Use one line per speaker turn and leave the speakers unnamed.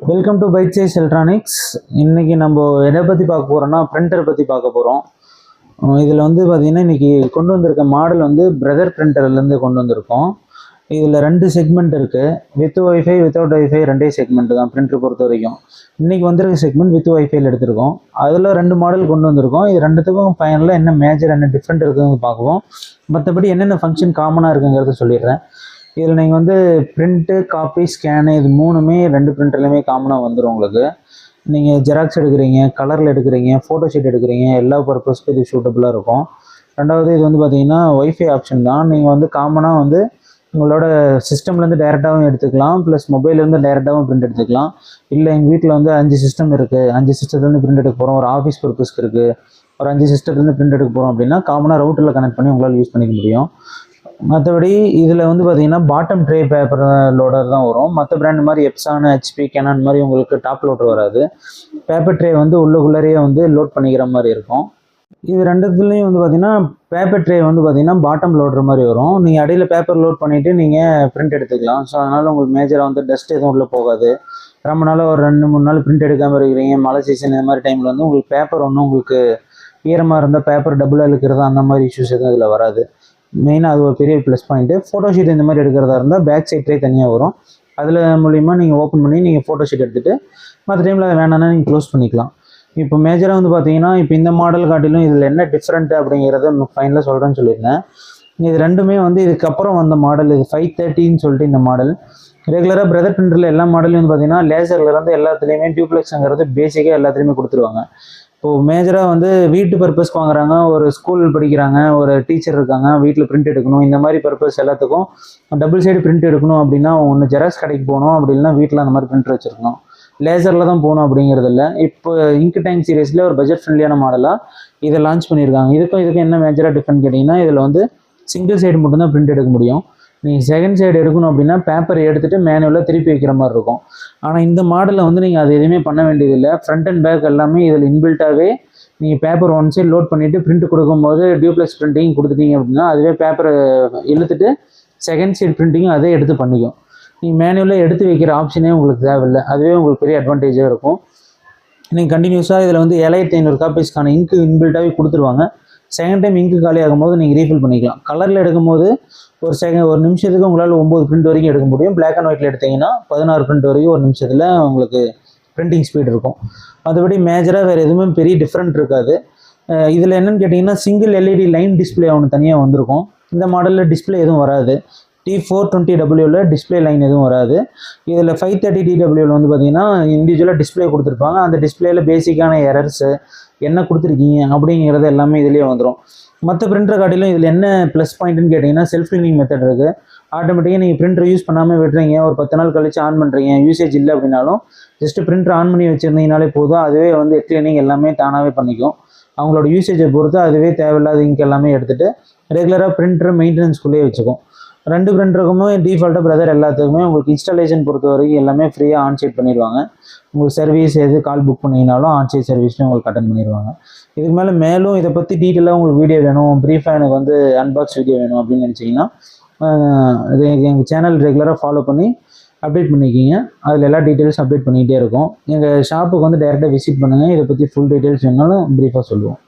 Welcome to byte size electronics. இன்றைக்கி நம்ம எதை பற்றி பார்க்க போகிறோன்னா பிரிண்டர் பற்றி பார்க்க போகிறோம். இதில் வந்து பார்த்திங்கன்னா இன்றைக்கி கொண்டு வந்திருக்க மாடல் வந்து பிரதர் பிரிண்டர்லேருந்து கொண்டு வந்திருக்கோம். இதில் 2 செக்மெண்ட் இருக்குது. With wifi without wifi 2 segment தான் பிரிண்டர் பொறுத்த வரைக்கும். இன்றைக்கி வந்திருக்க செக்மெண்ட் வித் ஒய்ஃபையில் எடுத்திருக்கோம். அதில் 2 மாடல் கொண்டு வந்திருக்கோம். இது 2த்துக்கும் ஃபைனலில் என்ன மேஜர் என்ன டிஃப்ரெண்ட் இருக்குதுன்னு பார்க்குவோம். மற்றபடி என்னென்ன ஃபங்க்ஷன் காமனாக இருக்குங்கிறத சொல்லிடுறேன். இதில் நீங்கள் வந்து பிரிண்ட்டு, காப்பி, ஸ்கேனு இது 3மே 2 பிரிண்டர்லையுமே காமனாக வந்துடும். உங்களுக்கு நீங்கள் ஜெராக்ஸ் எடுக்கிறீங்க, கலரில் எடுக்கிறீங்க, ஃபோட்டோ ஷீட் எடுக்கிறீங்க, எல்லா பர்பஸ்க்கும் இது சூட்டபுளாக இருக்கும். ரெண்டாவது இது வந்து பார்த்தீங்கன்னா ஒய்ஃபை ஆப்ஷன் தான். நீங்கள் வந்து காமனாக வந்து உங்களோட சிஸ்டம்லேருந்து டைரெக்டாகவும் எடுத்துக்கலாம், ப்ளஸ் மொபைல்லேருந்து டைரெக்டாகவும் பிரிண்ட் எடுத்துக்கலாம். இல்லை எங்கள் வீட்டில் வந்து 5 சிஸ்டம் இருக்குது, 5 சிஸ்டத்துலேருந்து பிரிண்ட் எடுக்க போகிறோம், ஒரு ஆஃபீஸ் பர்பஸ்க்கு இருக்குது, ஒரு 5 சிஸ்டத்துலேருந்து பிரிண்ட் எடுக்க போகிறோம் அப்படின்னா காமனாக ரவுட்டரில் கனெக்ட் பண்ணி உங்களால் யூஸ் பண்ணிக்க முடியும். மற்றபடி இதில் வந்து பார்த்தீங்கன்னா பாட்டம் ட்ரே பேப்பர் லோடர் தான் வரும். மற்ற பிராண்ட் மாதிரி எப்சான், ஹெச்பி, கேனான் மாதிரி உங்களுக்கு டாப் லோடர் வராது. பேப்பர் ட்ரே வந்து உள்ளுக்குள்ளேயே வந்து லோட் பண்ணிக்கிற மாதிரி இருக்கும். இது 2த்துலேயும் வந்து பார்த்தீங்கன்னா பேப்பர் ட்ரே வந்து பார்த்தீங்கன்னா பாட்டம் லோடர் மாதிரி வரும். நீங்கள் அடியில் பேப்பர் லோட் பண்ணிவிட்டு நீங்கள் பிரிண்ட் எடுத்துக்கலாம். ஸோ அதனால் உங்களுக்கு மேஜராக வந்து டஸ்ட் எதுவும் உள்ளே போகாது. ரொம்ப நாள் ஒரு 2-3 நாள் பிரிண்ட் எடுக்காமல் இருக்கிறீங்க, மழை சீசன் இந்த மாதிரி டைமில் வந்து உங்களுக்கு பேப்பர் ஒன்றும் உங்களுக்கு ஈரமாக இருந்தால் பேப்பர் டபுளாக இழுக்கிறது அந்த மாதிரி இஷ்யூஸ் எதுவும் இதில் வராது. மெயினாக அது ஒரு பெரிய ப்ளஸ் பாயிண்ட்டு. ஃபோட்டோ ஷீட் இந்த மாதிரி எடுக்கிறதா இருந்தால் பேக் சைட் ட்ரே தனியாக வரும். அதில் மூலிமா நீங்கள் ஓப்பன் பண்ணி நீங்கள் ஃபோட்டோ ஷீட் எடுத்துகிட்டு மற்ற டைமில் அதை வேணான்னா நீங்கள் க்ளோஸ் பண்ணிக்கலாம். இப்போ மேஜராக வந்து பார்த்தீங்கன்னா இப்போ இந்த மாடல் காட்டிலும் இதில் என்ன டிஃப்ரெண்ட்டு அப்படிங்கிறத ஃபைனலாக சொல்கிறேன்னு சொல்லியிருந்தேன். இது 2மே வந்து இதுக்கப்புறம் வந்த மாடல். இது 530ன்னு சொல்லிட்டு இந்த மாடல். ரெகுலராக பிரதர் பிரிண்டரில் எல்லா மாடலையும் வந்து பார்த்தீங்கன்னா லேசர்லேருந்து எல்லாத்துலேயுமே டியூப்ளெக்ஸுங்கிறது பேசிக்காக எல்லாத்துலேயுமே கொடுத்துருவாங்க. இப்போது மேஜராக வந்து வீட்டு பர்பஸ்க்கு வாங்குறாங்க, ஒரு ஸ்கூல் படிக்கிறாங்க, ஒரு டீச்சர் இருக்காங்க, வீட்டில் பிரிண்ட் எடுக்கணும், இந்த மாதிரி பர்பஸ் எல்லாத்துக்கும் டபுள் சைடு பிரிண்ட் எடுக்கணும் அப்படின்னா ஒன்று ஜெராக்ஸ் கடைக்கு போகணும், அப்படி இல்லைனா வீட்டில் அந்த மாதிரி பிரிண்டர் வச்சுருக்கணும். லேசரில் தான் போகணும் அப்படிங்கிறது இல்லை. இப்போ இங்க் டைம் சீரீஸில் ஒரு பட்ஜெட் ஃப்ரெண்ட்லியான மாடலாக இதை லான்ச் பண்ணியிருக்காங்க. இதுக்கும் என்ன மேஜராக டிஃப்ரெண்ட் கேட்டிங்கன்னா இதில் வந்து சிங்கிள் சைடு மட்டும்தான் பிரிண்ட் எடுக்க முடியும். நீங்கள் செகண்ட் சைடு எடுக்கணும் அப்படின்னா பேப்பரை எடுத்துகிட்டு மேனுவலாக திருப்பி வைக்கிற மாதிரி இருக்கும். ஆனால் இந்த மாடலில் வந்து நீங்கள் அது எதுவுமே பண்ண வேண்டியதில்லை. ஃப்ரண்ட் அண்ட் பேக் எல்லாமே இதில் இன்பில்ட்டாகவே நீங்கள் பேப்பர் ஒன் சைடு லோட் பண்ணிவிட்டு பிரிண்ட் கொடுக்கும்போது டியூப்ளெக்ஸ் பிரிண்டிங் கொடுத்துட்டீங்க அப்படின்னா அதுவே பேப்பரை இழுத்துட்டு செகண்ட் சைடு பிரிண்டிங்கும் அதே எடுத்து பண்ணிக்கும். நீங்கள் மேனுவலாக எடுத்து வைக்கிற ஆப்ஷனே உங்களுக்கு தேவையில்லை. அதுவே உங்களுக்கு பெரிய அட்வான்டேஜாக இருக்கும். நீங்கள் கண்டினியூஸாக இதில் வந்து 7500 காப்பீஸ்க்கான இங்கு இன்பில்ட்டாகவே கொடுத்துருவாங்க. செகண்ட் டைம் இங்கு காலி ஆகும்போது நீங்கள் ரீஃபில் பண்ணிக்கலாம். கலரில் எடுக்கும்போது ஒரு நிமிஷத்துக்கு உங்களால் 9 பிரிண்ட் வரைக்கும் எடுக்க முடியும். பிளாக் அண்ட் ஒயிட்டில் எடுத்திங்கன்னா 16 பிரிண்ட் வரைக்கும் ஒரு நிமிஷத்தில் உங்களுக்கு பிரிண்டிங் ஸ்பீட் இருக்கும். மற்றபடி மேஜராக வேறு எதுவுமே பெரிய டிஃப்ரெண்ட் இருக்காது. இதில் என்னென்னு கேட்டிங்கன்னா சிங்கிள் எல்இடி லைன் டிஸ்பிளே ஒன்று தனியாக வந்திருக்கும். இந்த மாடலில் டிஸ்பிளே எதுவும் வராது. T420Wவில் டிஸ்பிளே லைன் எதுவும் வராது. இதில் 530DWவில் வந்து பார்த்திங்கன்னா இண்டிவிஜுவலாக டிஸ்பிளே கொடுத்துருப்பாங்க. அந்த டிஸ்பிளேயில் பேசிக்கான எரர்ஸு என்ன கொடுத்துருக்கீங்க அப்படிங்கிறது எல்லாமே இதிலே வந்துடும். மற்ற பிரிண்டர் காட்டிலும் இதில் என்ன ப்ளஸ் பாயிண்ட்டுன்னு கேட்டிங்கன்னா செல்ஃப் கிளீனிங் மெத்தட் இருக்குது. ஆட்டோமேட்டிக்காக நீங்கள் பிரிண்டர் யூஸ் பண்ணாமல் விடுறீங்க, ஒரு 10 நாள் கழிச்சு ஆன் பண்ணுறீங்க, யூசேஜ் இல்லை அப்படின்னாலும் ஜஸ்ட்டு பிரிண்டர் ஆன் பண்ணி வச்சுருந்தீங்கனாலே போதும். அதுவே வந்து கிளீனிங் எல்லாமே தானாகவே பண்ணிக்கும். அவங்களோட யூசேஜை பொறுத்து அதுவே தேவையில்லாத இங்க் எல்லாமே எடுத்துகிட்டு ரெகுலராக பிரிண்டர் மெயின்டெனன்ஸ்குள்ளேயே வச்சுக்கும். 2 பிரிண்டருக்குமே டிஃபால்ட்டாக பிரதர் எல்லாத்துக்குமே உங்களுக்கு இன்ஸ்டாலேஷன் பொறுத்த வரைக்கும் எல்லாமே ஃப்ரீயாக ஆன்சைட் பண்ணிடுவாங்க. உங்களுக்கு சர்வீஸ் எது கால் புக் பண்ணிங்கனாலும் ஆன்சைட் சர்வீஸ்லையும் உங்களுக்கு அட்டன் பண்ணிடுவாங்க. இதுக்கு மேலும் இதை பற்றி டீட்டெயிலாக உங்களுக்கு வீடியோ வேணும், ப்ரீஃபாக எனக்கு வந்து அன்பாக்ஸ் வீடியோ வேணும் அப்படின்னு நினச்சிங்கன்னா எங்கள் சேனல் ரெகுலராக ஃபாலோ பண்ணி அப்டேட் பண்ணிக்கிங்க. அதில் எல்லா டீட்டெயில்ஸும் அப்டேட் பண்ணிகிட்டே இருக்கும். எங்கள் ஷாப்புக்கு வந்து டைரெக்டாக விசிட் பண்ணுங்கள். இதை பற்றி ஃபுல் டீட்டெயில்ஸ் வேணாலும் ப்ரீஃபாக சொல்லுவோம்.